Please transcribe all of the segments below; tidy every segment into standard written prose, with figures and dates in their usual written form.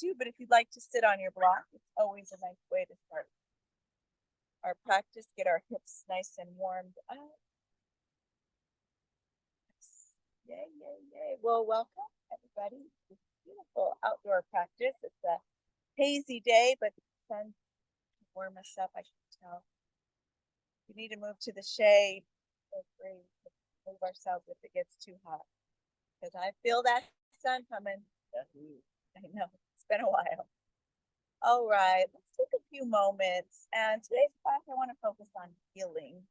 to, but if you'd like to sit on your block, it's always a nice way to start our practice. Get our hips nice and warmed up. Yay, yay, yay. Well, welcome everybody to this beautiful outdoor practice. It's a hazy day, but the sun can warm us up, I can tell. We need to move to the shade. Feel free to move ourselves if it gets too hot. Because I feel that sun coming. I know, it's been a while. All right, let's take a few moments. And today's class, I want to focus on healing.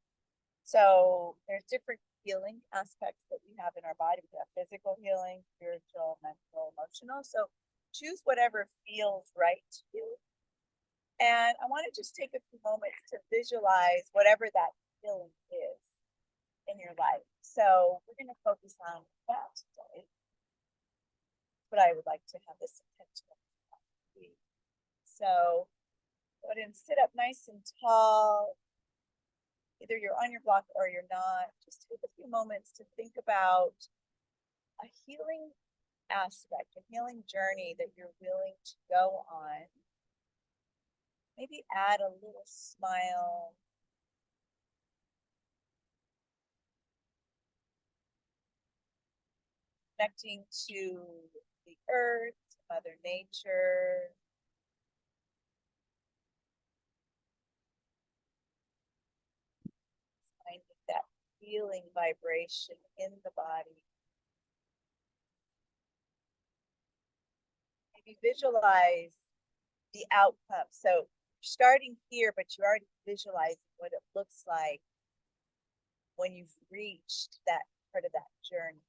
So there's different healing aspects that we have in our body. We have physical healing, spiritual, mental, emotional. So choose whatever feels right to you. And I want to just take a few moments to visualize whatever that healing is in your life. So we're going to focus on that today. But I would like to have this intentional. So go ahead and sit up nice and tall. Either you're on your block or you're not. Just take a few moments to think about a healing aspect, a healing journey that you're willing to go on. Maybe add a little smile. Connecting to the earth, Mother Nature. Finding that healing vibration in the body. Maybe visualize the outcome. So you're starting here, but you're already visualizing what it looks like when you've reached that part of that journey.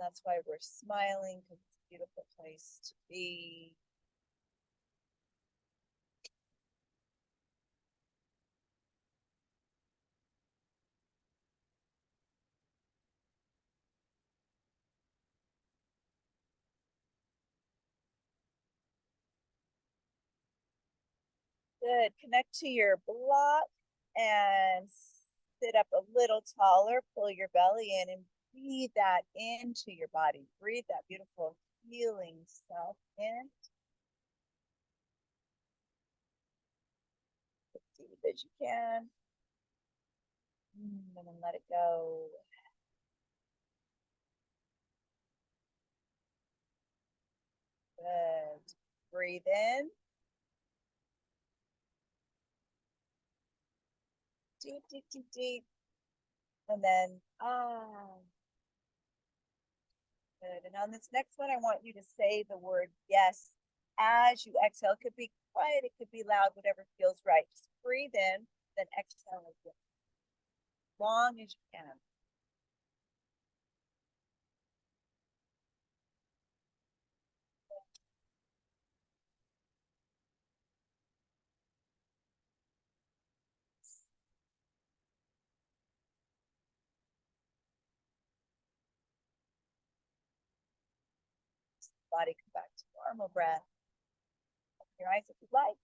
That's why we're smiling, because it's a beautiful place to be. Good. Connect to your block and sit up a little taller. Pull your belly in and breathe that into your body. Breathe that beautiful healing self in. As deep as you can. And then let it go. Good. Breathe in. Deep, deep, deep, deep. And then, Good. And on this next one, I want you to say the word yes as you exhale. It could be quiet, it could be loud, whatever feels right. Just breathe in, then exhale again. Long as you can. Body come back to normal breath. Open your eyes if you'd like.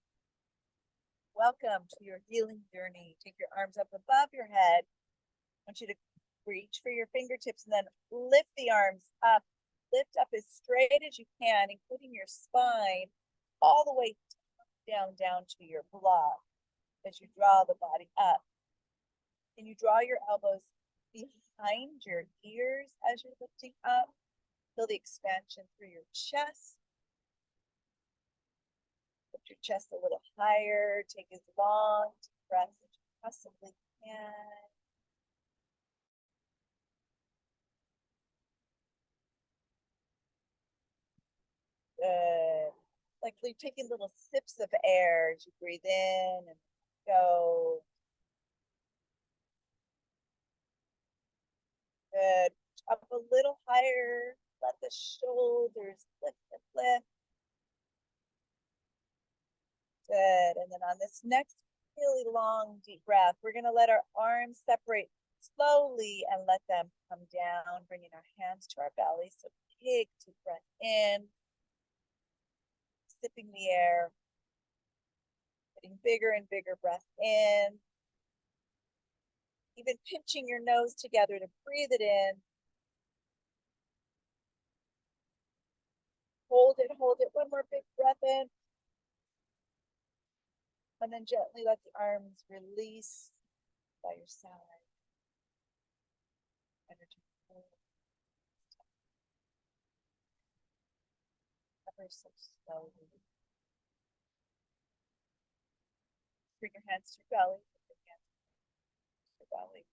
Welcome to your healing journey. Take your arms up above your head. I want you to reach for your fingertips and then lift the arms up. Lift up as straight as you can, including your spine, all the way down to your block as you draw the body up. Can you draw your elbows behind your ears as you're lifting up? Feel the expansion through your chest. Lift your chest a little higher. Take as long breaths as you possibly can. Good. Like you're taking little sips of air as you breathe in and go. Good. Up a little higher. Let the shoulders lift and lift. Good. And then on this next really long, deep breath, we're going to let our arms separate slowly and let them come down, bringing our hands to our belly. So big deep breath in, sipping the air, getting bigger and bigger breath in, even pinching your nose together to breathe it in. hold it. One more big breath in. And then gently let the arms release by your side. Energy ever so slowly. Bring your hands to your belly. Bring your hands to your belly.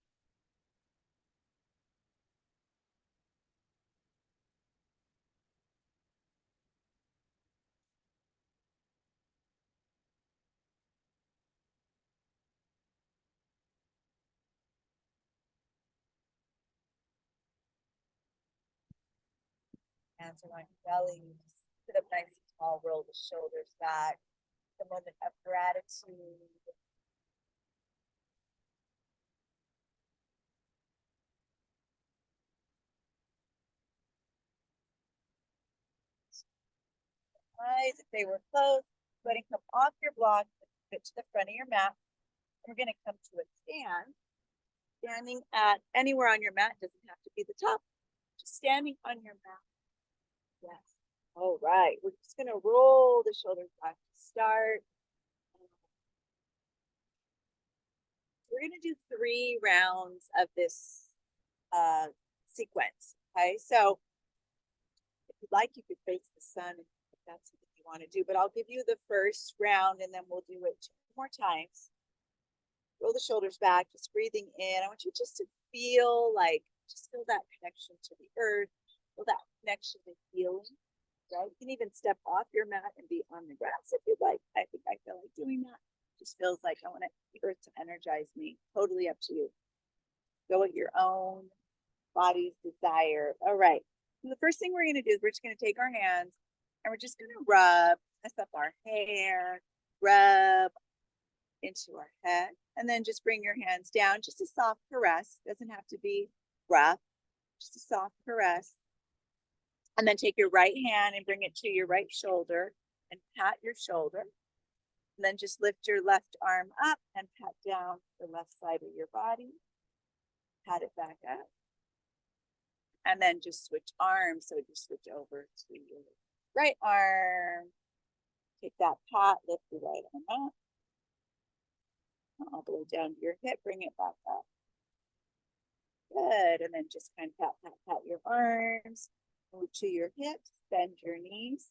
Hands around your belly. Sit up nice and tall. Roll the shoulders back. The moment of gratitude. Eyes, if they were closed, go ahead and come off your block, get to the front of your mat. We're going to come to a stand. Standing at anywhere on your mat, doesn't have to be the top. Just standing on your mat. Yes. All right. We're just going to roll the shoulders back to start. We're going to do 3 rounds of this sequence. Okay. So if you'd like, you could face the sun if that's something you want to do, but I'll give you the first round and then we'll do it 2 more times. Roll the shoulders back, just breathing in. I want you just to feel that connection to the earth, feel that connection to healing, right? You can even step off your mat and be on the grass if you'd like. I think I feel like doing that. Just feels like I want the earth to energize me. Totally up to you. Go at your own body's desire. All right. So the first thing we're going to do is we're just going to take our hands and we're just going to rub, mess up our hair, rub into our head, and then just bring your hands down, just a soft caress. Doesn't have to be rough, just a soft caress. And then take your right hand and bring it to your right shoulder and pat your shoulder. And then just lift your left arm up and pat down the left side of your body. Pat it back up. And then just switch arms. So just switch over to your right arm. Take that pat, lift your right arm up. All the way down to your hip, bring it back up. Good. And then just kind of pat your arms. Move to your hips, bend your knees.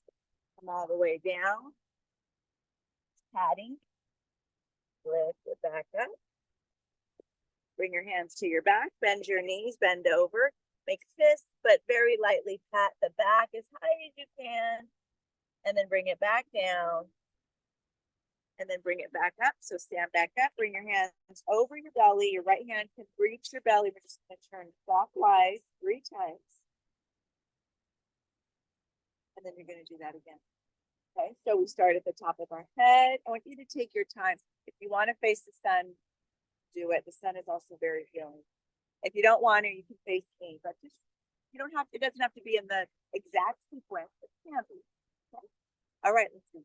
Come all the way down. Patting. Lift it back up. Bring your hands to your back, bend your knees, bend over. Make fists, but very lightly pat the back as high as you can. And then bring it back down. And then bring it back up. So stand back up, bring your hands over your belly. Your right hand can reach your belly. We're just going to turn clockwise 3 times. And then you're going to do that again. Okay, so we start at the top of our head. I want you to take your time. If you want to face the sun, do it. The sun is also very healing. If you don't want to, you can face me, but just, you don't have, it doesn't have to be in the exact sequence. It can be. Okay? All right, let's go.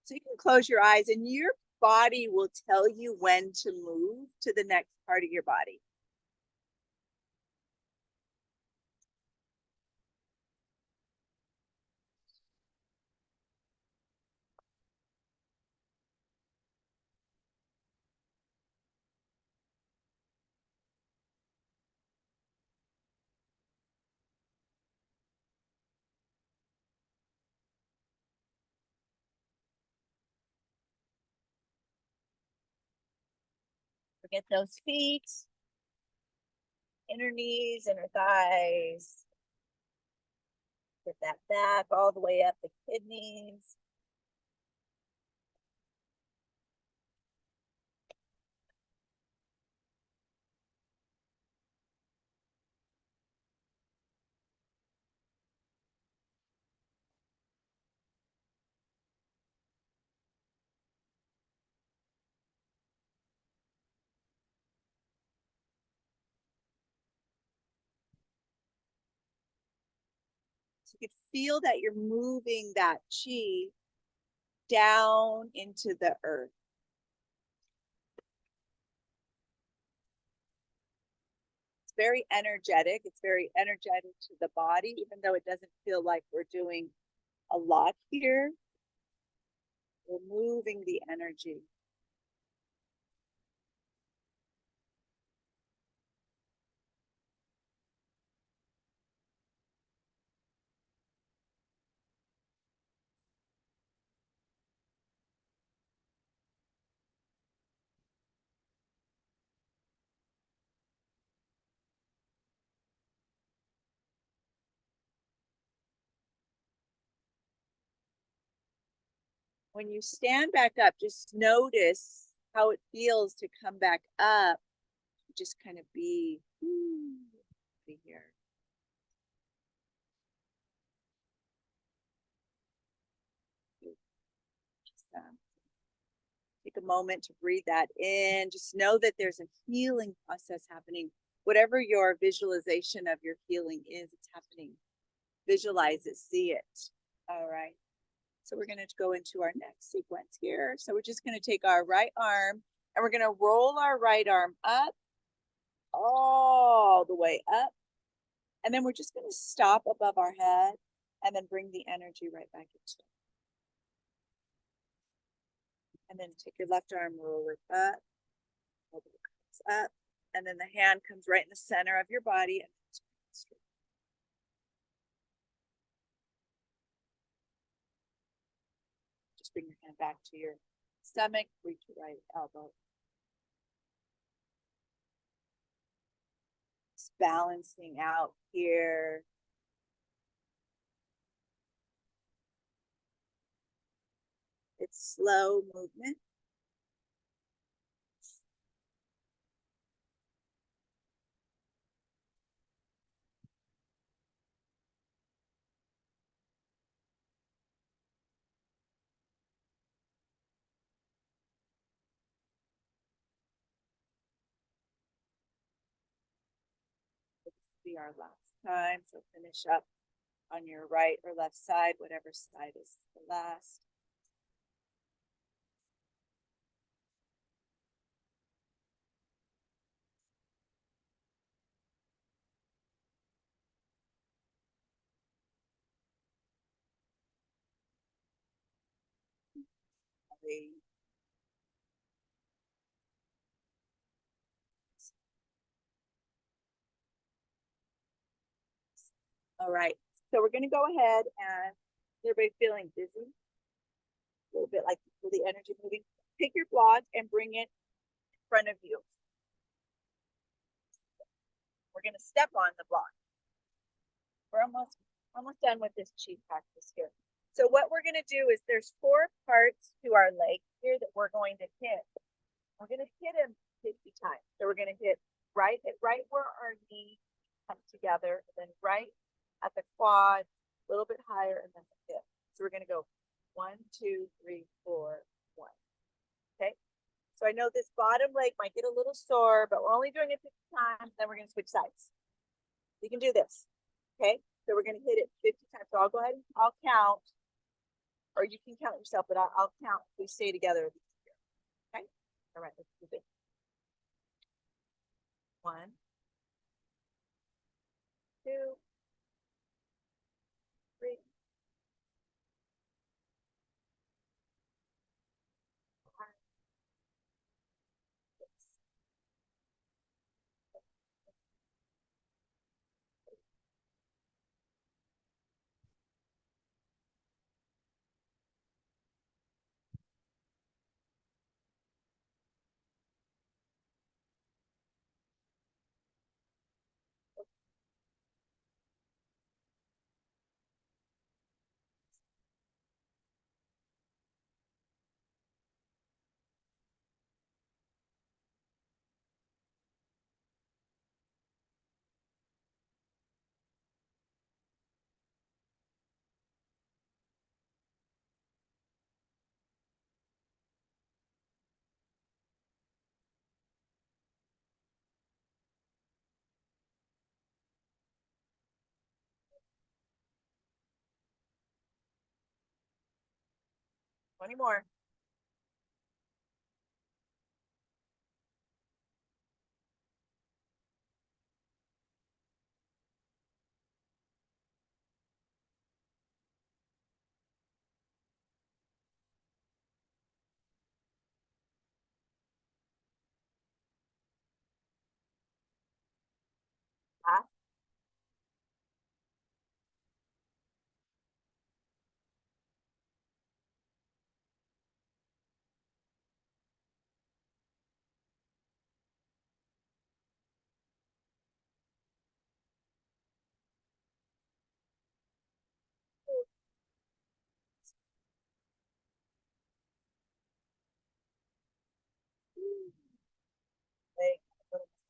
So you can close your eyes and your body will tell you when to move to the next part of your body. Forget those feet, inner knees, inner thighs. Get that back all the way up the kidneys. So you could feel that you're moving that chi down into the earth. very energetic. It's very energetic to the body, even though it doesn't feel like we're doing a lot here. We're moving the energy. When you stand back up, just notice how it feels to come back up. Just kind of be here. Just, take a moment to breathe that in. Just know that there's a healing process happening. Whatever your visualization of your healing is, it's happening. Visualize it, see it. All right. So we're going to go into our next sequence here. So we're just going to take our right arm and we're going to roll our right arm up, all the way up. And then we're just going to stop above our head and then bring the energy right back into it. And then take your left arm, roll it up, up, and then the hand comes right in the center of your body. And just bring your hand back to your stomach, reach your right elbow. Just balancing out here. It's slow movement. Be our last time. So finish up on your right or left side, whatever side is the last. All right, so we're going to go ahead and everybody feeling dizzy, a little bit like the energy moving. Take your block and bring it in front of you. We're going to step on the block. We're almost done with this chi practice here. So what we're going to do is there's 4 parts to our leg here that we're going to hit. We're going to hit them 50 times. So we're going to hit right where our knee come together, and then right at the quad, a little bit higher, and then the hip. So we're going to go 1, 2, 3, 4, 1. Okay. So I know this bottom leg might get a little sore, but we're only doing it 50 times. Then we're going to switch sides. You can do this. Okay. So we're going to hit it 50 times. So I'll go ahead and I'll count, or you can count yourself, but I'll count. We stay together. Okay. All right. Let's do this. 1, 2, 3, 5, 6, 20 more.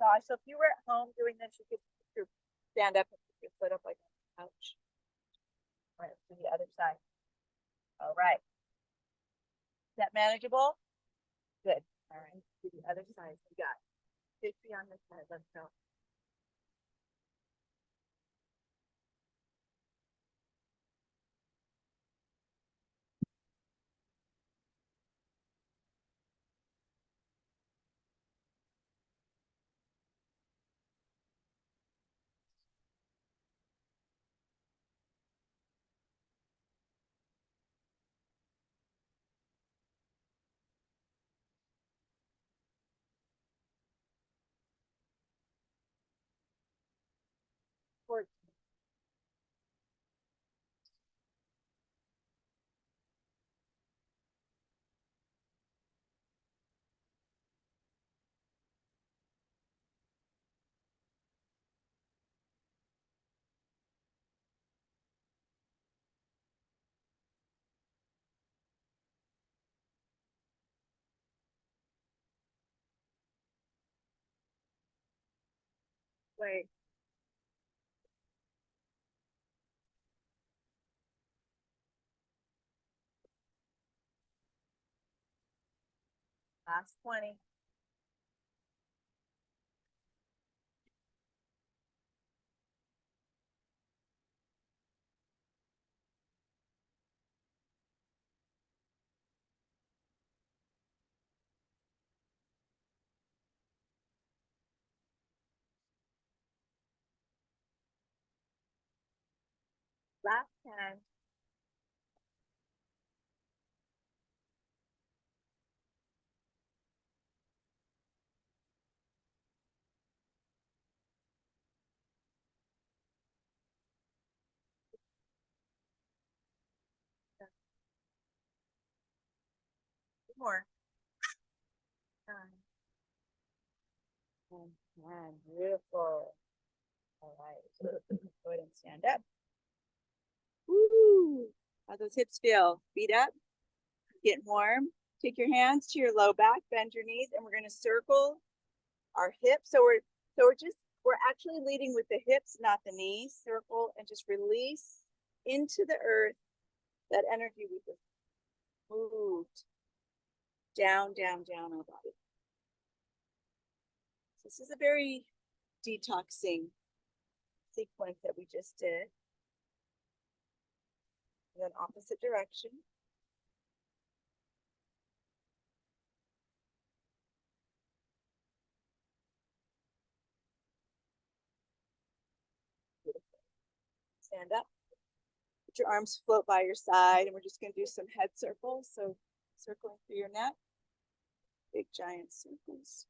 massage. So if you were at home doing this, you could stand up and put your foot up like on the couch. All right, to the other side. All right. Is that manageable? Good. All right, to the other side. You got 50 on this side. Let's go. Forward. Wait. Last 20. Last 10. More. 9. And 10. Beautiful. All right. Go ahead and stand up. Woo! How those hips feel? Feet up. Getting warm. Take your hands to your low back, bend your knees, and we're going to circle our hips. So we're actually leading with the hips, not the knees. Circle and just release into the earth that energy we just moved down, down, down our body. This is a very detoxing sequence that we just did. And then opposite direction. Beautiful. Stand up. Let your arms float by your side, and we're just going to do some head circles. So circling through your neck, big giant circles.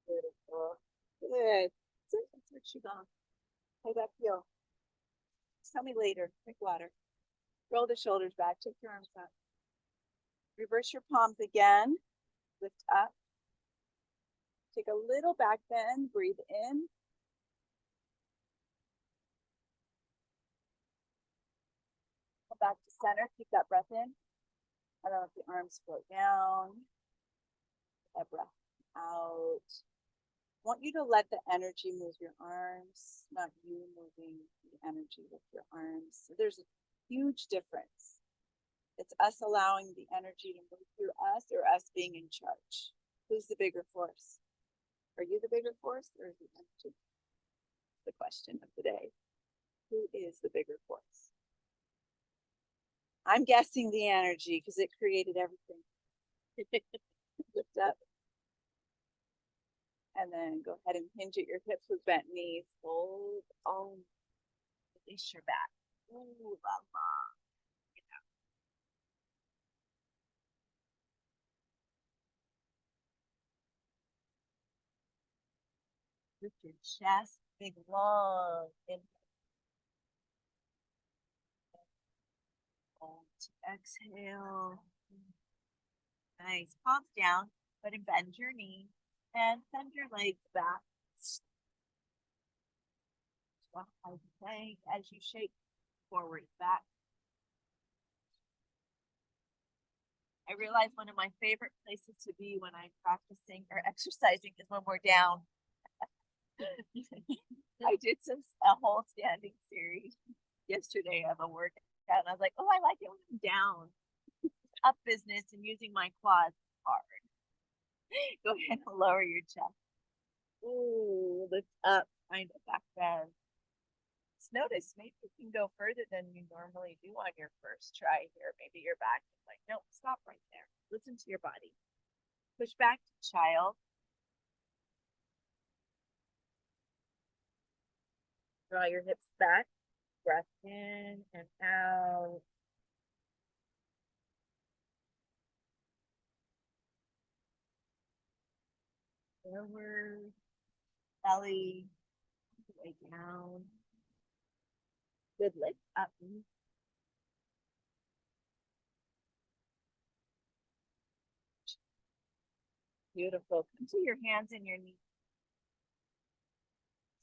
Beautiful. Good. That's what QIGong. How that feel? Tell me later. Drink water. Roll the shoulders back. Take your arms up. Reverse your palms again. Lift up. Take a little back bend. Breathe in. Come back to center. Keep that breath in. And then let the arms float down. That breath out. I want you to let the energy move your arms, not you moving the energy with your arms. So there's a huge difference. It's us allowing the energy to move through us or us being in charge. Who's the bigger force? Are you the bigger force or is the energy? That's the question of the day. Who is the bigger force? I'm guessing the energy because it created everything. Lift up. And then go ahead and hinge at your hips with bent knees. Hold on. Release your back. Ooh, la la. Lift your chest, big long inhale. Exhale. Nice. Palms down, but bend your knee and send your legs back. As you shake forward back. I realize one of my favorite places to be when I'm practicing or exercising is when we're down. I did a whole standing series yesterday of a workout, and I was like, oh, I like it when I'm down. Up business and using my quads hard. Go ahead and lower your chest. Ooh, lift up, kind of back bend. Just notice maybe you can go further than you normally do on your first try here. Maybe your back is like, nope, stop right there. Listen to your body. Push back to child. Draw your hips back. Breath in and out. Forward. Belly. Way down. Good lift up. Beautiful. Come to your hands and your knees.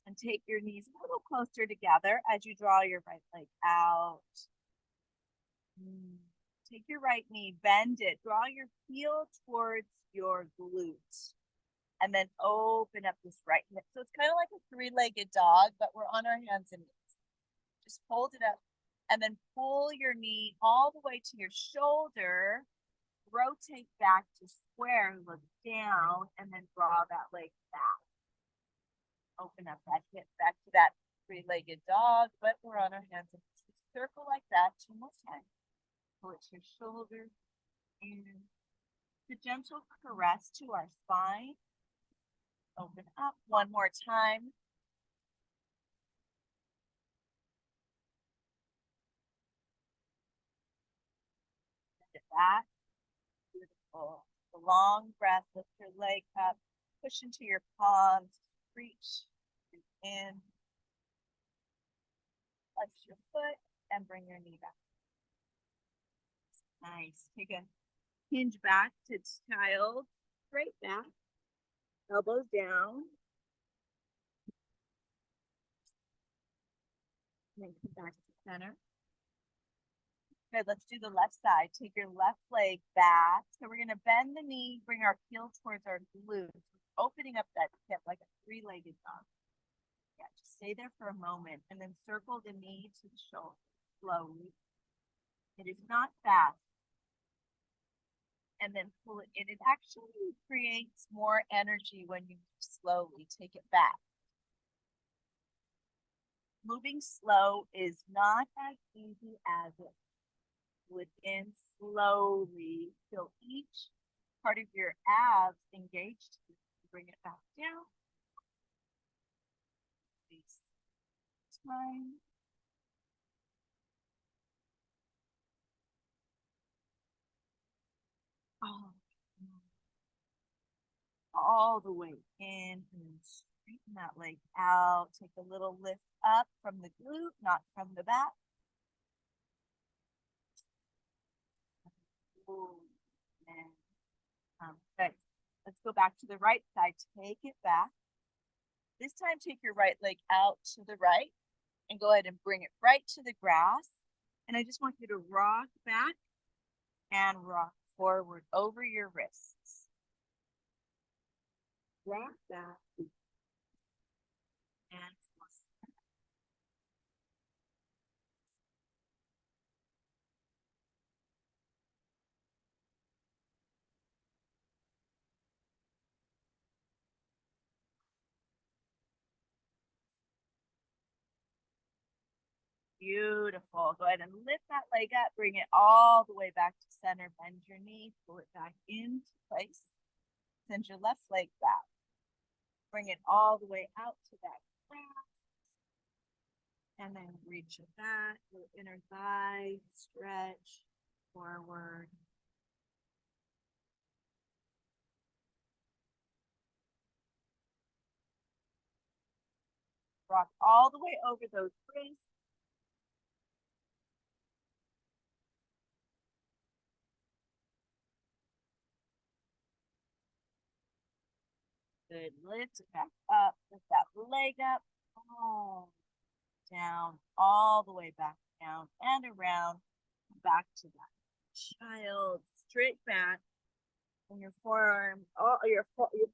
And take your knees a little closer together as you draw your right leg out. Take your right knee, bend it, draw your heel towards your glute, and then open up this right hip. So it's kind of like a three-legged dog, but we're on our hands and knees. Just hold it up and then pull your knee all the way to your shoulder, rotate back to square, look down, and then draw that leg back. Open up that hip back to that three-legged dog, but we're on our hands and knees. Circle like that 2 more times. Pull it to your shoulder and the gentle caress to our spine. Open up 1 more time. Send it back. Beautiful. The long breath, lift your leg up, push into your palms, reach in, flex your foot, and bring your knee back. Nice. Take a hinge back to child, straight back, elbows down. And then come back to center. Good, let's do the left side. Take your left leg back. So we're gonna bend the knee, bring our heel towards our glutes, opening up that hip like a three-legged dog. Yeah, just stay there for a moment and then circle the knee to the shoulder slowly. It is not fast. And then pull it in. It actually creates more energy when you slowly take it back. Moving slow is not as easy as it would end. Slowly feel each part of your abs engaged. Bring it back down. Release. Time. All the way in and straighten that leg out. Take a little lift up from the glute, not from the back. Good. Let's go back to the right side. Take it back. This time, take your right leg out to the right and go ahead and bring it right to the grass. And I just want you to rock back and rock forward over your wrists. Rock back and beautiful. Go ahead and lift that leg up, bring it all the way back to center, bend your knee, pull it back into place. Send your left leg back. Bring it all the way out to that grass. And then reach it back, your inner thigh, stretch forward. Rock all the way over those wrists. Good. Lift it back up. Lift that leg up. Oh, down, all the way back down and around, back to that child, straight back, and your forearm, all your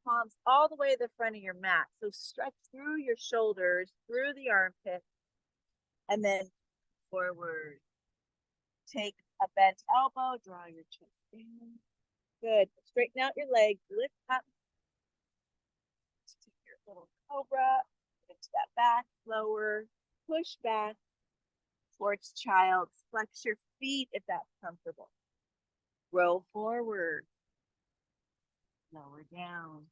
palms all the way to the front of your mat. So stretch through your shoulders, through the armpit, and then forward. Take a bent elbow, draw your chest down. Good. Straighten out your legs, lift up. Take your little cobra into that back, lower, push back towards child. Flex your feet if that's comfortable. Roll forward. Lower down.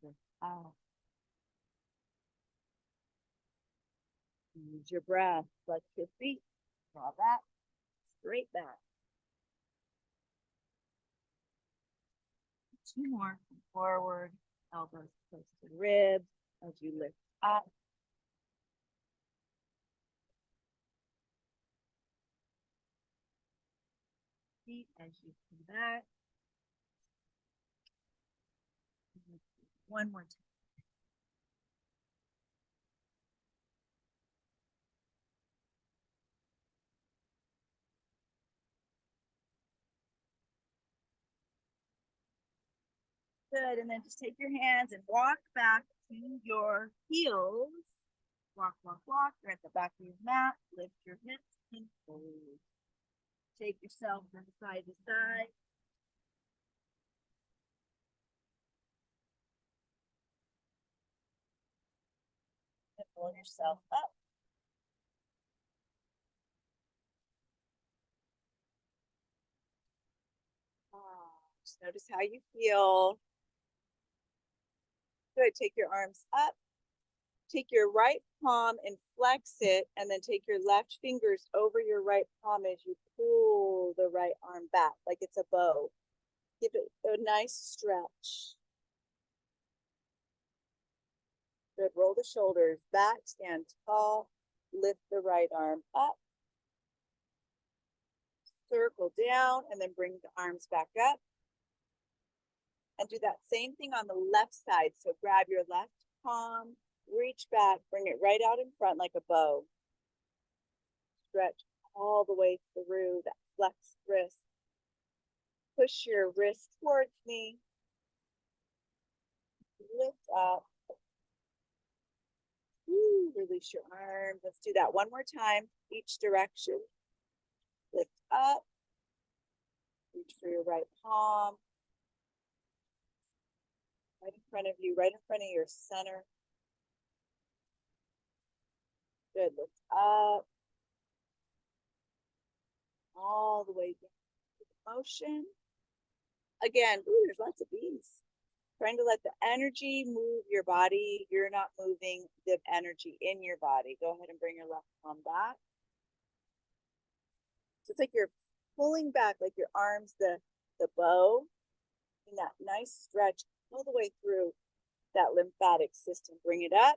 Lift up. Use your breath. Flex your feet. Draw back. Straight back. Two more. Forward. Elbows close to the ribs as you lift up. Feet as you come back. One more time. Good. And then just take your hands and walk back to your heels. Walk, walk, walk. You're at the back of your mat. Lift your hips and fold. Take yourself from side to side. And pull yourself up. Just notice how you feel. Good. Take your arms up. Take your right palm and flex it, and then take your left fingers over your right palm as you pull the right arm back like it's a bow. Give it a nice stretch. Good. Roll the shoulders back, stand tall, lift the right arm up, circle down, and then bring the arms back up. And do that same thing on the left side. So grab your left palm, reach back, bring it right out in front like a bow. Stretch all the way through that flexed wrist. Push your wrist towards me. Lift up. Release your arms. Let's do that one more time, each direction. Lift up. Reach for your right palm. Right in front of you, right in front of your center. Good. Lift up. All the way down to the motion. Again, there's lots of bees. Trying to let the energy move your body. You're not moving the energy in your body. Go ahead and bring your left palm back. So it's like you're pulling back, like your arms, the bow, and that nice stretch all the way through that lymphatic system. Bring it up.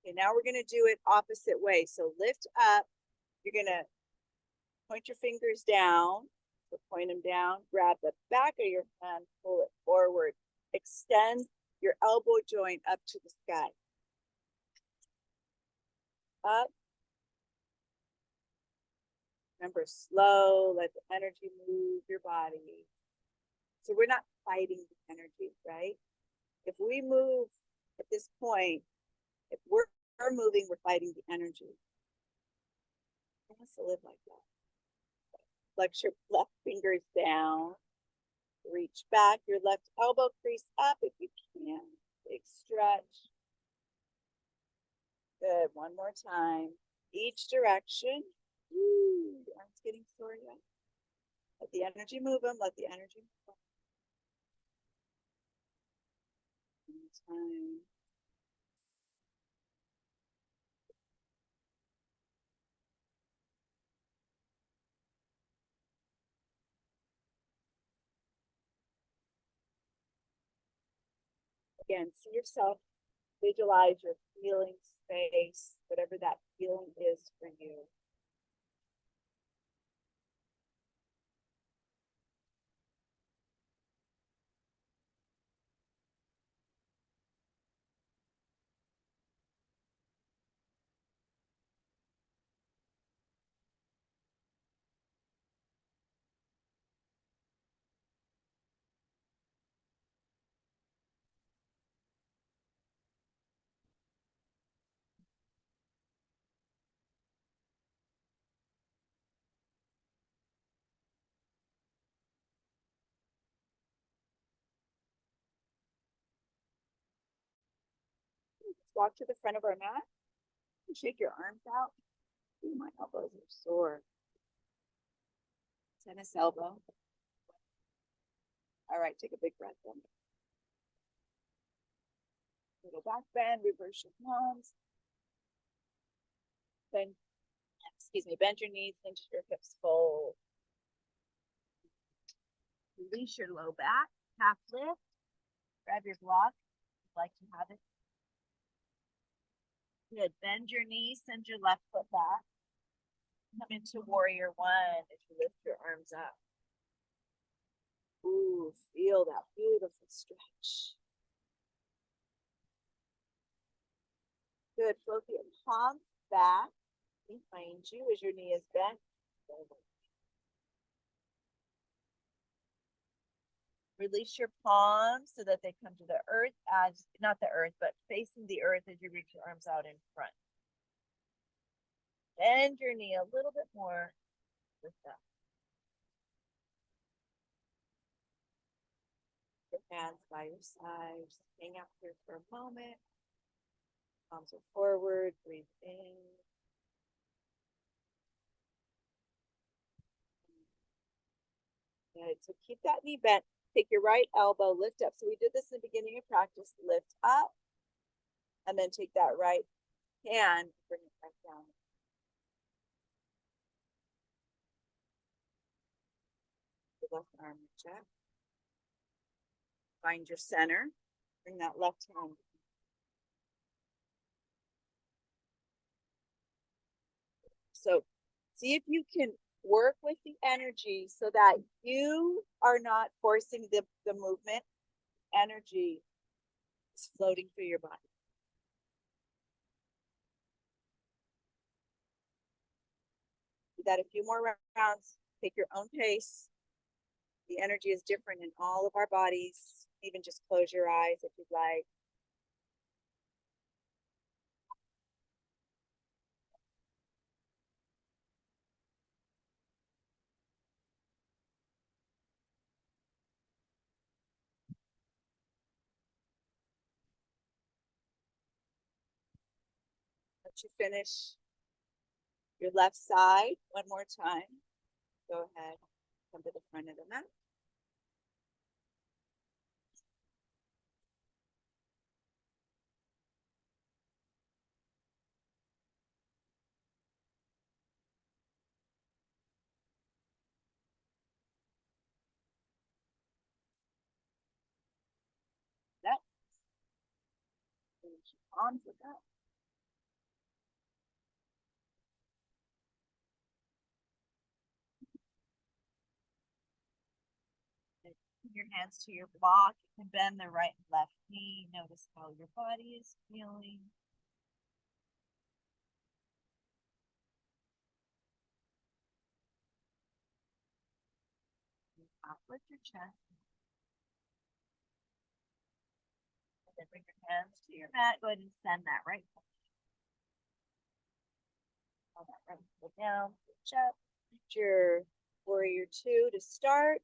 Okay, now we're going to do it opposite way. So lift up. You're going to point your fingers down. So point them down, grab the back of your hand, pull it forward. Extend your elbow joint up to the sky. Up. Remember, slow, let the energy move your body. So we're not fighting the energy, right? If we move at this point, if we're moving, we're fighting the energy. Who wants to live like that? Flex your left fingers down. Reach back, your left elbow crease up if you can. Big stretch. Good, one more time. Each direction. Woo, the arms getting sore yet? Let the energy move them, let the energy move them. One time. Again, see yourself, visualize your feeling space, whatever that feeling is for you. walk to the front of our mat and shake your arms out. Ooh, my elbows are sore. Tennis elbow. All right, take a big breath in. Little back bend, reverse your palms. Bend, bend your knees into your hips, fold. Release your low back, half lift. Grab your block if you'd like to have it. Good. Bend your knees, send your left foot back. Come into warrior one as you lift your arms up. Ooh, feel that beautiful stretch. Good. Float your palms back behind you as your knee is bent. Release your palms so that they come to the earth as, not the earth, but facing the earth as you reach your arms out in front. Bend your knee a little bit more with that. Your hands by your side. Just hang out here for a moment. Palms are forward. Breathe in. Good. So keep that knee bent. Take your right elbow, lift up. So we did this in the beginning of practice. Lift up. And then take that right hand, bring it back down. The left arm reach up. Find your center. Bring that left hand. So see if you can work with the energy so that you are not forcing the movement. Energy is floating through your body. Do that a few more rounds. Take your own pace. The energy is different in all of our bodies. Even just close your eyes if you'd like. Let you finish your left side one more time. Go ahead, come to the front of the mat. That. On for that. Your hands to your block. You can bend the right and left knee. Notice how your body is feeling. Uplift your chest. And then bring your hands to your mat. Go ahead and send that right foot. Hold that right foot down. Reach up. Reach your warrior two to start.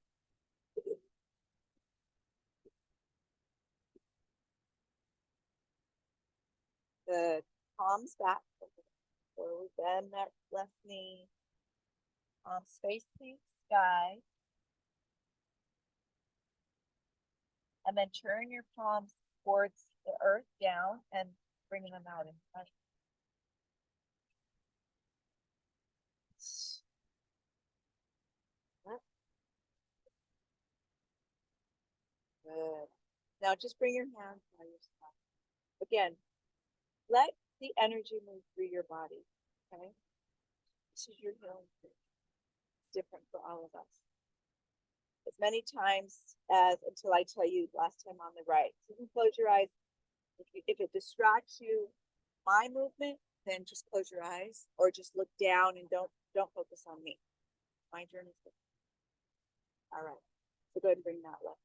Good. Palms back. Forward. Bend that left knee. Palms facing sky. And then turn your palms towards the earth down and bringing them out in front. Good. Now just bring your hands by your side. Again, let the energy move through your body. Okay? This is your healing. It's different for all of us. As many times as until I tell you last time on the right. So you can close your eyes. If it distracts you, my movement, then just close your eyes or just look down and don't focus on me. My journey. All right. So go ahead and bring that left.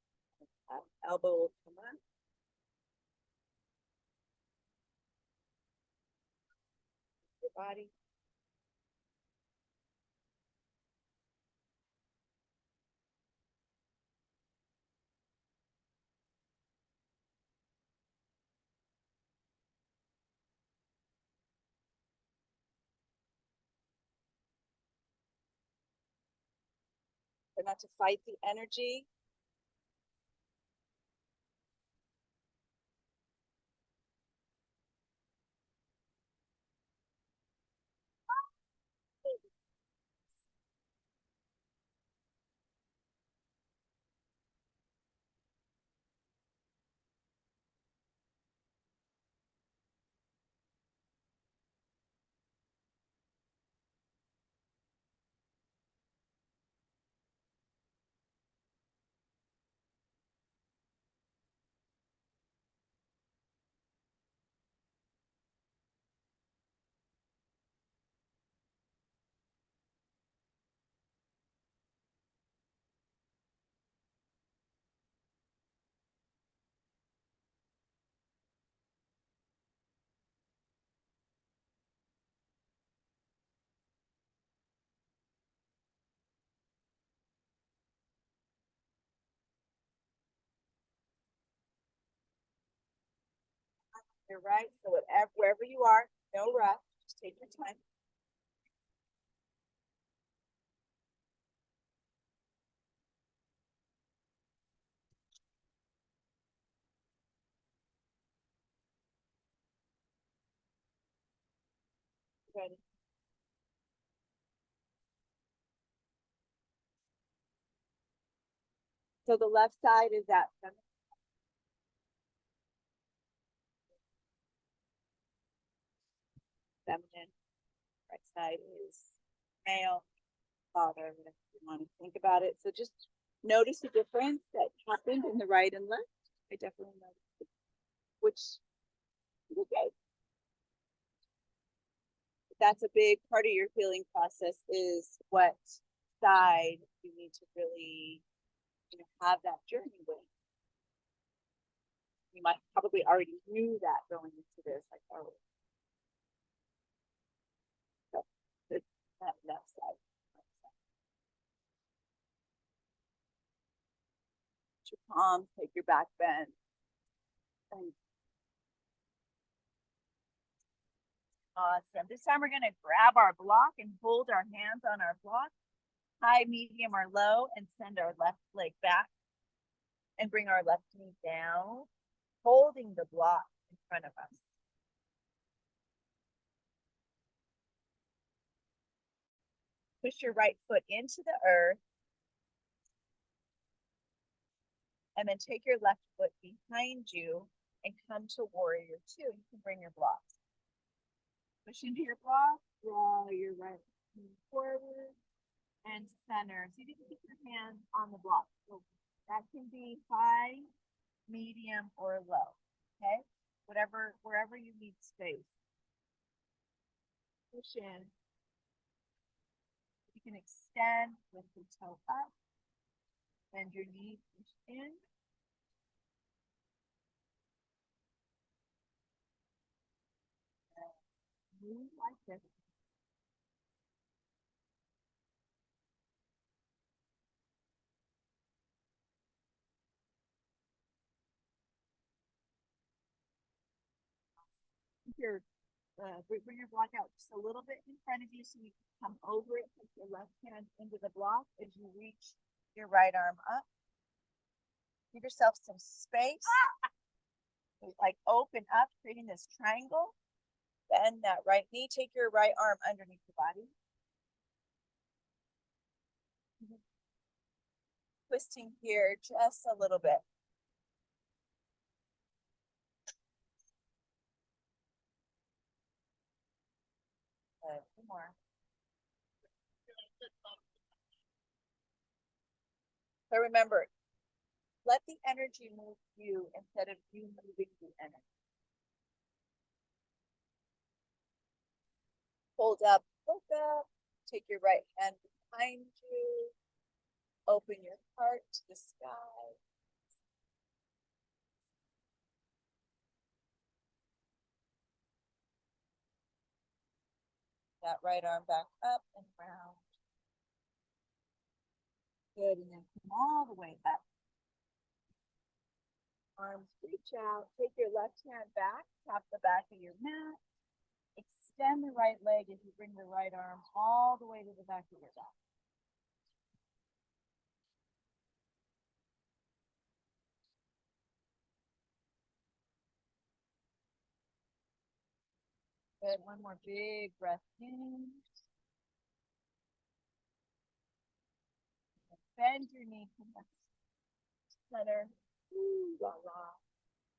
Elbow will come up. Your body. Try not to fight the energy. You're right. So whatever, wherever you are, no rush. Just take your time. Ready. So the left side is that feminine. Right side is male, father, if you want to think about it. So just notice the difference that happened in the right and left. I definitely noticed, which is okay. That's a big part of your healing process, is what side you need to really, have that journey with. You might probably already knew that going into this, like, oh, so that left side. Put your palms, take your back bend, and awesome. This time we're going to grab our block and hold our hands on our block, high, medium, or low, and send our left leg back and bring our left knee down, holding the block in front of us. Push your right foot into the earth, and then take your left foot behind you and come to warrior two. You can bring your block. Push into your block, draw your right knee forward and center. So you can keep your hand on the block. So that can be high, medium, or low. Okay? Wherever you need space. Push in. You can extend with the toe up. Bend your knee, push in. Move like this. Your bring your block out just a little bit in front of you so you can come over it. Put your left hand into the block as you reach your right arm up. Give yourself some space. Like open up, creating this triangle. Bend that right knee. Take your right arm underneath the body. Twisting here just a little bit. Two more. So remember, let the energy move you instead of you moving the energy. Hold up, look up, take your right hand behind you, open your heart to the sky. That right arm back up and round. Good, and then come all the way up. Arms reach out, take your left hand back, tap the back of your mat. Extend the right leg as you bring the right arm all the way to the back of your back. Good. One more big breath in. Bend your knee to the center. Ooh, la, la.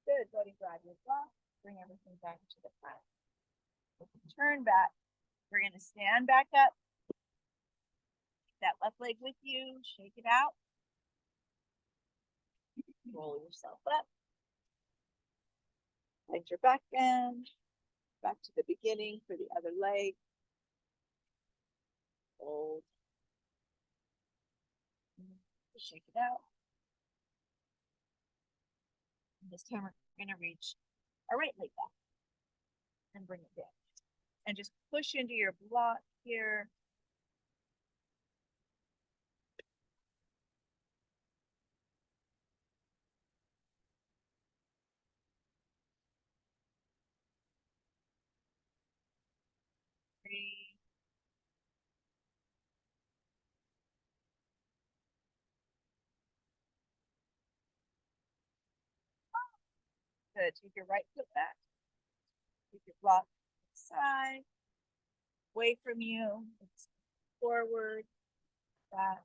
Good. Buddy, grab your block. Bring everything back to the front. Turn back. We're going to stand back up. Take that left leg with you. Shake it out. Roll yourself up. Let your back bend. Back to the beginning for the other leg. Hold. Shake it out. And this time we're going to reach our right leg back and bring it down. And just push into your block here. Breathe. Good. Take your right foot back. Keep your block to the side. Away from you. Forward. Back.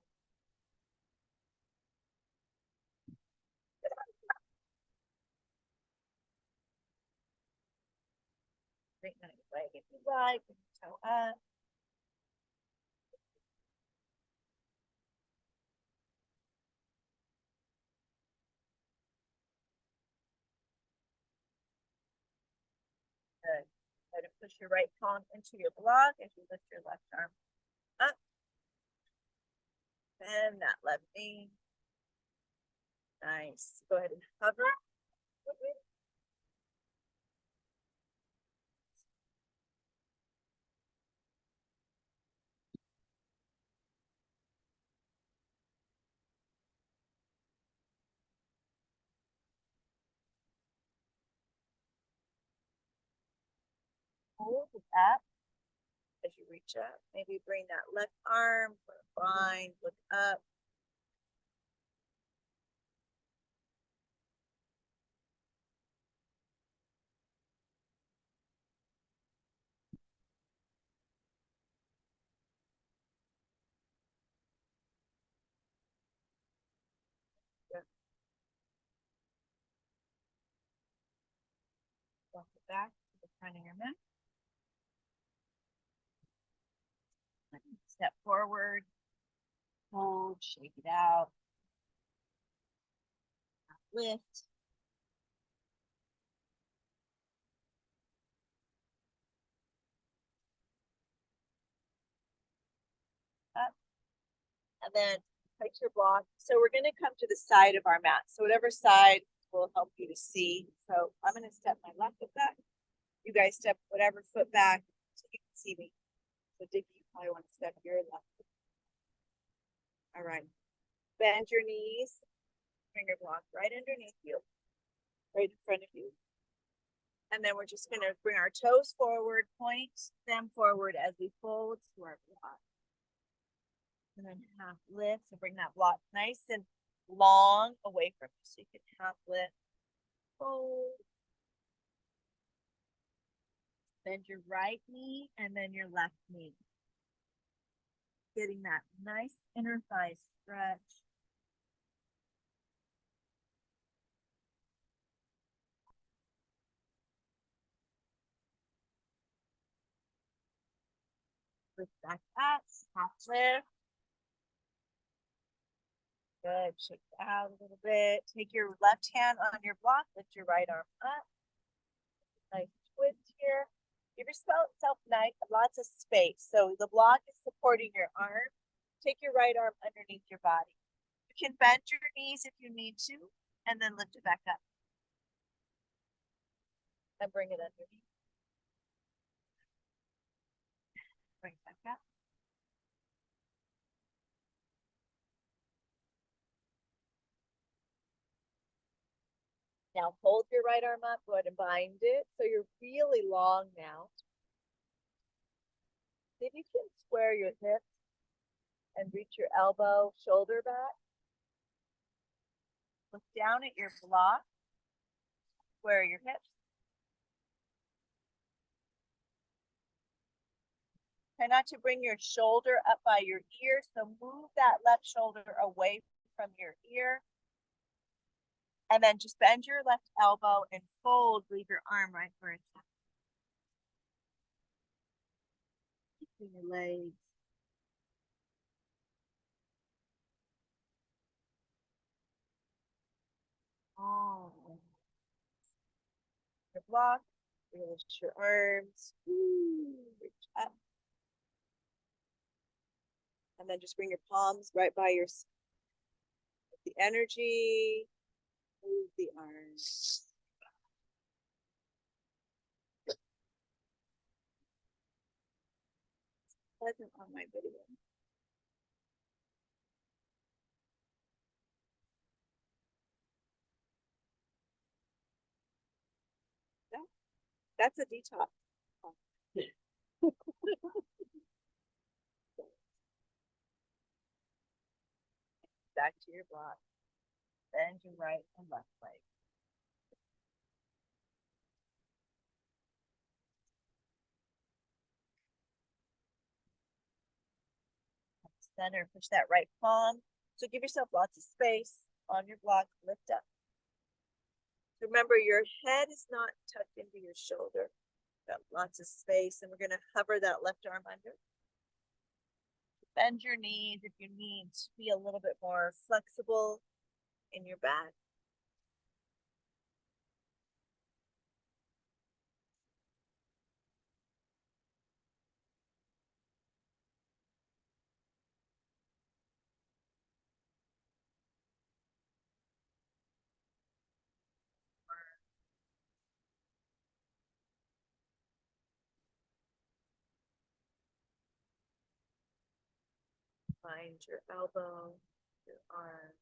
Straighten out your leg if you like. Bring your toe up. Good. Try to push your right palm into your block as you lift your left arm up. Bend that left knee. Nice. Go ahead and hover. Hold it up as you reach up. Maybe bring that left arm for a bind. Look up. Walk it back to the front of your mat. Step forward. Hold. Shake it out. Lift. Up. And then place your block. So we're going to come to the side of our mat. So whatever side will help you to see. So I'm going to step my left foot back. You guys step whatever foot back so you can see me. So Dickie, you probably want to step your left foot. All right. Bend your knees. Bring your block right underneath you. Right in front of you. And then we're just going to bring our toes forward, point them forward as we fold to our block. And then half lift. So bring that block nice and long away from you. So you can half lift, fold. Bend your right knee and then your left knee. Getting that nice inner thigh stretch. Lift back up, half lift. Good. Shake it out a little bit. Take your left hand on your block, lift your right arm up. Nice twist here. Give yourself lots of space. So the block is supporting your arm. Take your right arm underneath your body. You can bend your knees if you need to, and then lift it back up. And bring it underneath. Bring it back up. Now hold your right arm up, go ahead and bind it. So you're really long now. See if you can square your hips and reach your elbow, shoulder back. Look down at your block. Square your hips. Try not to bring your shoulder up by your ear. So move that left shoulder away from your ear. And then just bend your left elbow and fold, leave your arm right where it's at. Between your legs. Oh. Your block. Lift your arms. Reach up. And then just bring your palms right by your the energy. Move the arms. Pleasant on my video. Yeah, that's a detox. Back to your block. Bend your right and left leg. Center, push that right palm. So give yourself lots of space on your block. Lift up. Remember, your head is not tucked into your shoulder. Got lots of space, and we're going to hover that left arm under. Bend your knees if you need to be a little bit more flexible in your back. Find your elbow, your arm.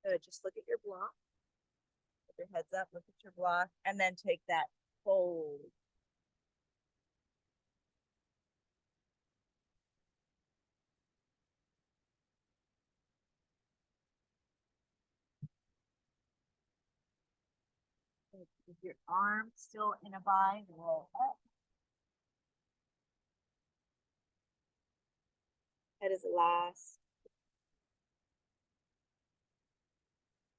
Good. Just look at your block. Put your heads up, look at your block, and then take that fold. With your arm still in a bind, roll up. Head is last.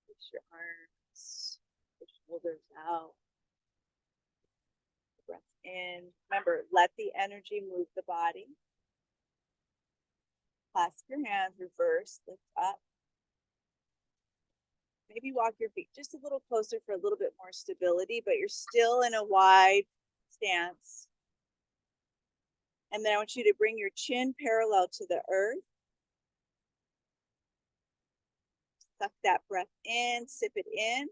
Push your arms, your shoulders out. Breath in. Remember, let the energy move the body. Clasp your hands, reverse, lift up. Maybe walk your feet just a little closer for a little bit more stability, but you're still in a wide stance. And then I want you to bring your chin parallel to the earth. Suck that breath in, sip it in.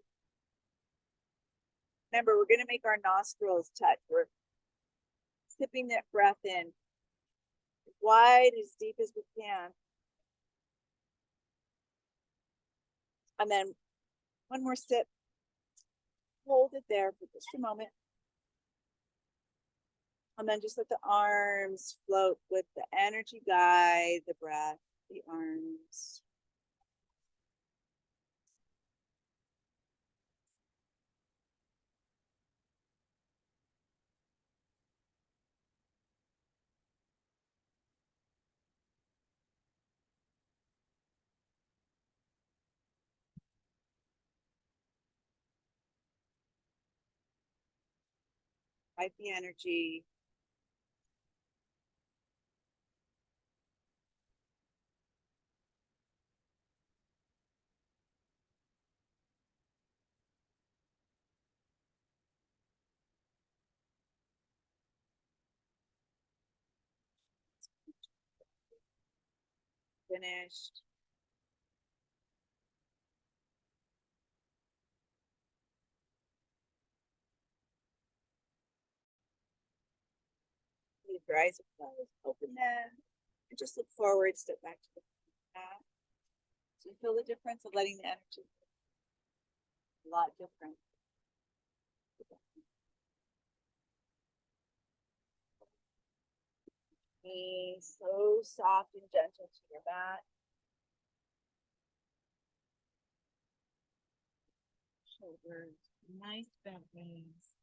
Remember, we're going to make our nostrils touch. We're sipping that breath in wide, as deep as we can. And then one more sip. Hold it there for just a moment. And then just let the arms float with the energy, guide the breath, the arms. Fight the energy. Finished. Leave your eyes closed, open them, and just look forward, step back to the path. So you feel the difference of letting the energy a lot different. Knees so soft and gentle to your mat. shoulders, nice bent knees.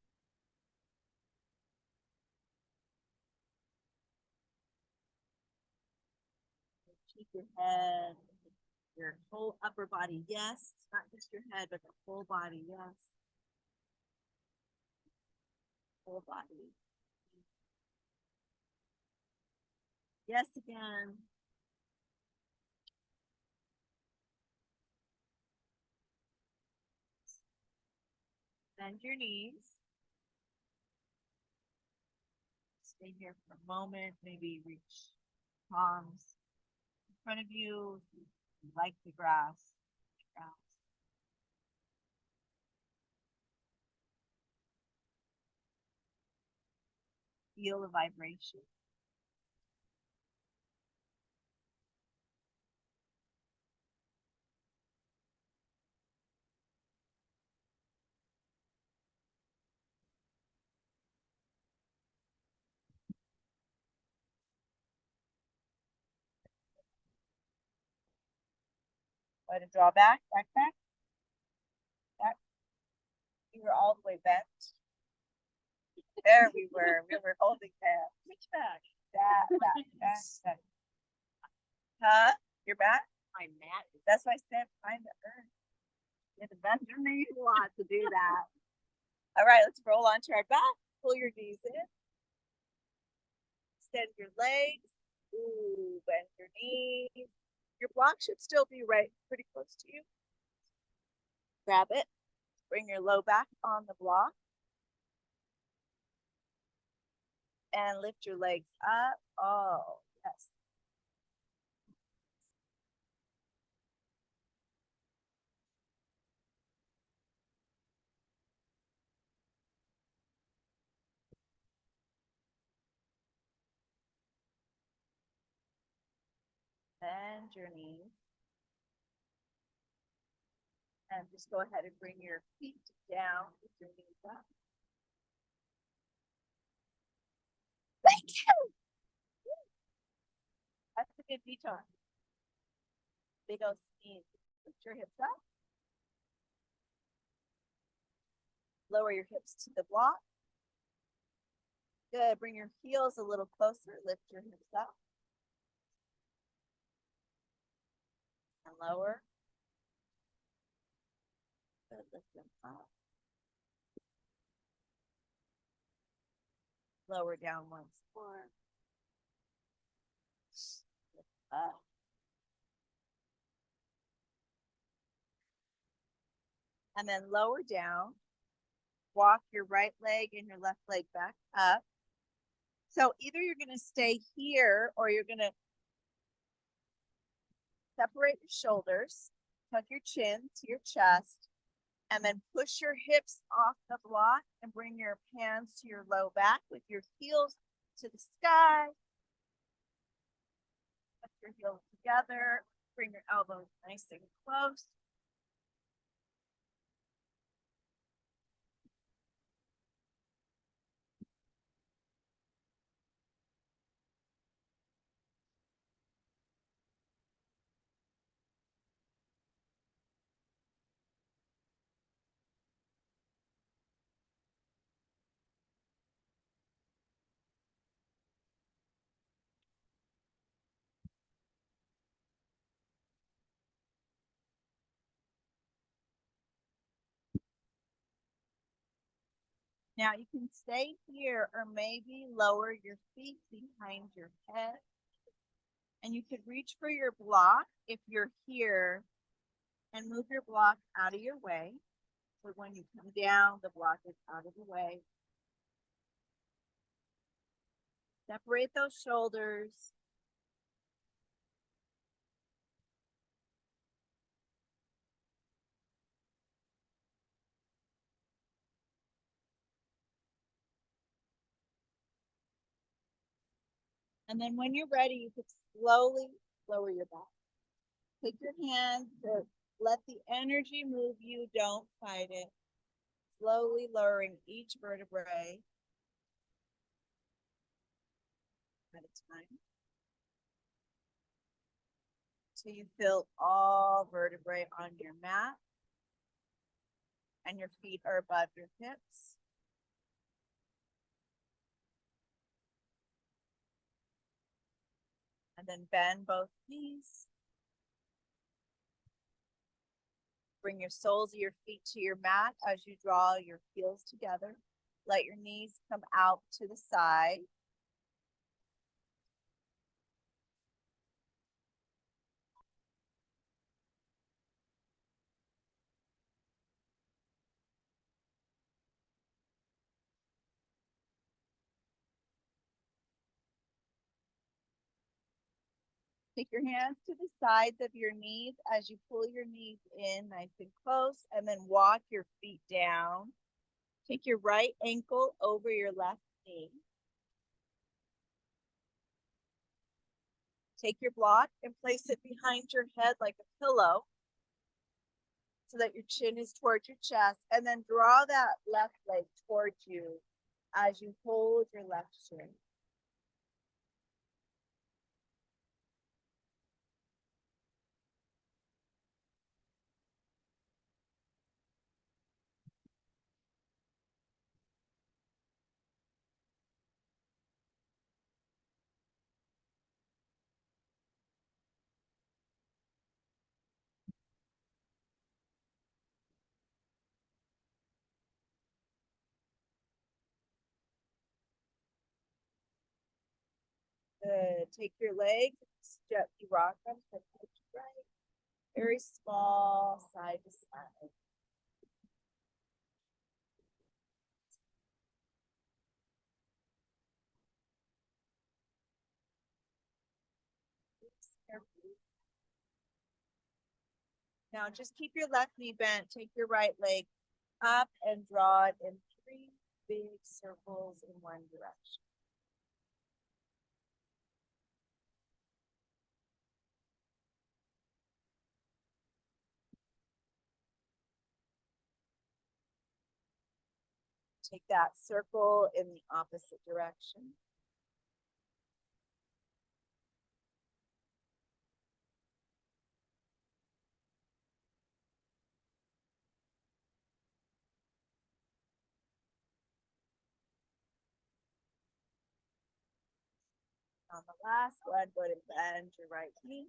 Keep your head, your whole upper body, yes. Not just your head, but the whole body, yes. Whole body. Yes, again. Bend your knees. Stay here for a moment. Maybe reach palms in front of you, like the grass. Feel the vibration. Try to draw back. Back. You were all the way bent. There we were. We were holding that. Which back? That. Huh? Your back? My mat. That's why I said find the earth. You have to bend your knees a lot to do that. All right, let's roll onto our back. Pull your knees in. Extend your legs. Ooh, bend your knees. Your block should still be right pretty close to you. Grab it. Bring your low back on the block. And lift your legs up. Oh, yes. Bend your knees. And just go ahead and bring your feet down with your knees up. Thank you. That's a good detour. Big old sneeze. Lift your hips up. Lower your hips to the block. Good. Bring your heels a little closer. Lift your hips up. And lower. Good. Lift them up. Lower down once more. Lift up. And then lower down. Walk your right leg and your left leg back up. So either you're going to stay here or you're going to separate your shoulders, tuck your chin to your chest, and then push your hips off the block and bring your hands to your low back with your heels to the sky. Put your heels together. Bring your elbows nice and close. Now you can stay here or maybe lower your feet behind your head. And you could reach for your block if you're here and move your block out of your way. So when you come down, the block is out of the way. Separate those shoulders. And then when you're ready, you could slowly lower your back. Take your hands to let the energy move you. Don't fight it. Slowly lowering each vertebrae at a time. So you feel all vertebrae on your mat. and your feet are above your hips. And then bend both knees. Bring your soles of your feet to your mat as you draw your heels together. Let your knees come out to the side. Take your hands to the sides of your knees as you pull your knees in nice and close, and then walk your feet down. Take your right ankle over your left knee. Take your block and place it behind your head like a pillow so that your chin is towards your chest, and then draw that left leg towards you as you hold your left shin. Good. Take your legs, gently rock them from left to right. Very small, side to side. Now just keep your left knee bent. Take your right leg up and draw it in 3 big circles in one direction. Take that circle in the opposite direction. On the last one, go ahead and bend your right knee.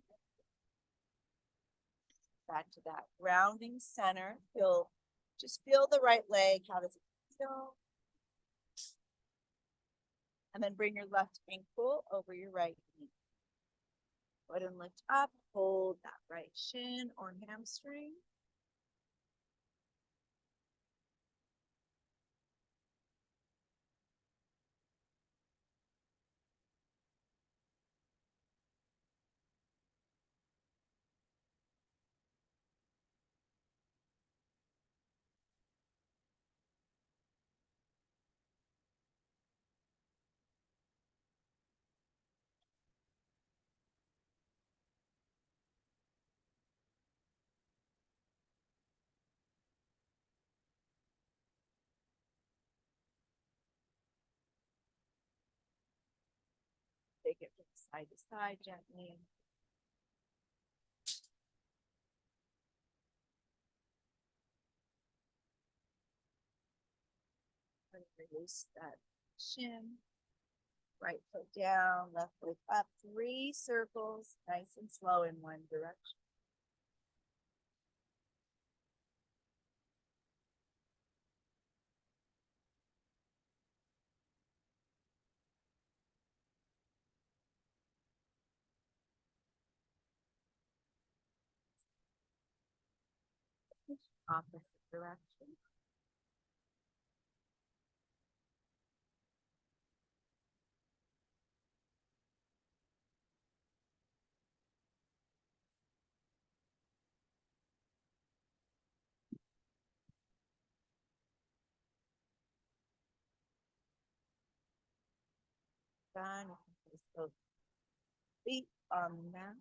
Back to that grounding center. Just feel the right leg. How does it feel? And then bring your left ankle over your right knee. Go ahead and lift up. Hold that right shin or hamstring. Take it from side to side gently. Release that shin. Right foot down, left leg up. 3 circles, nice and slow in one direction. Opposite direction. Done. Just go feet on the mat.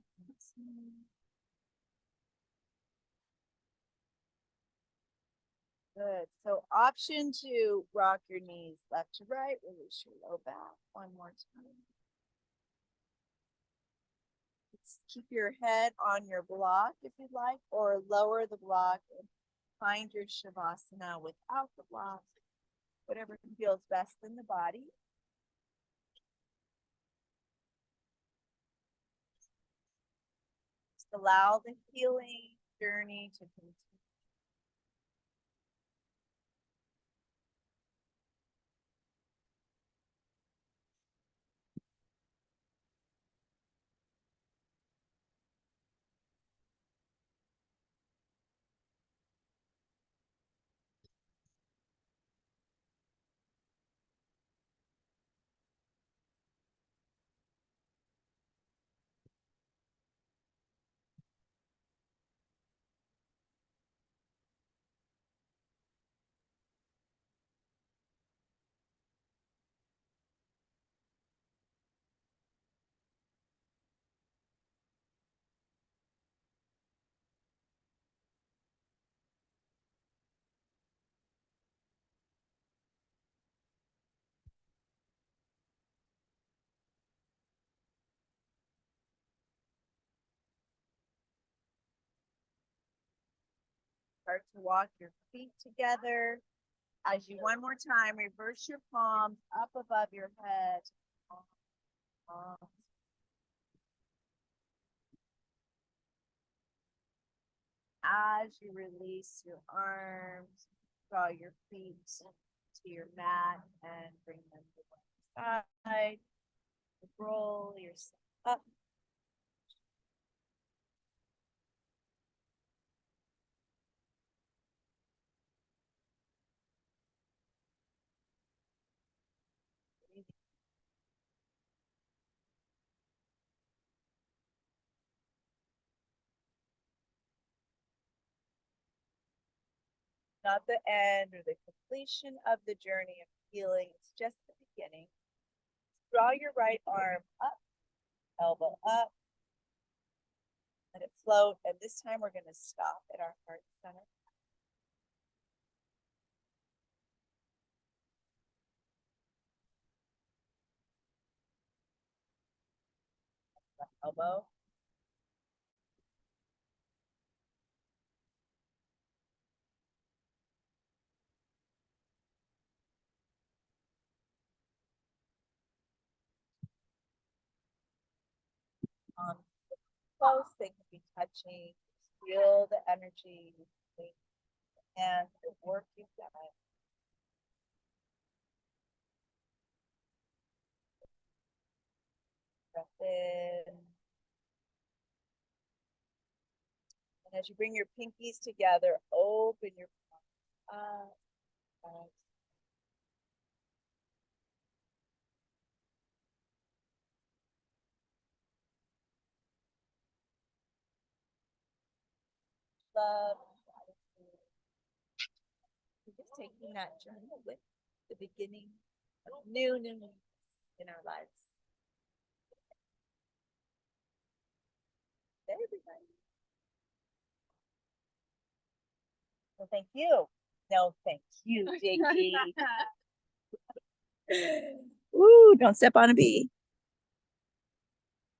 Good. So option 2, rock your knees left to right. Release your low back. One more time. Keep your head on your block if you'd like, or lower the block and Find your Shavasana without the block, whatever feels best in the body. Just allow the healing journey to continue. Start to walk your feet together. As you, one more time, reverse your palms up above your head. As you release your arms, draw your feet to your mat and bring them to one side. Roll yourself up. Not the end or the completion of the journey of healing. It's just the beginning. Draw your right arm up, elbow up. Let it float. And this time we're going to stop at our heart center. Elbow. Close, they can be touching. Feel the energy and the work you've done. Breath in. And as you bring your pinkies together, open your palms up. Love. We're just taking that journey with the beginning of new in our lives. Everybody. Well, thank you. No, thank you, Diggy. Ooh, don't step on a bee.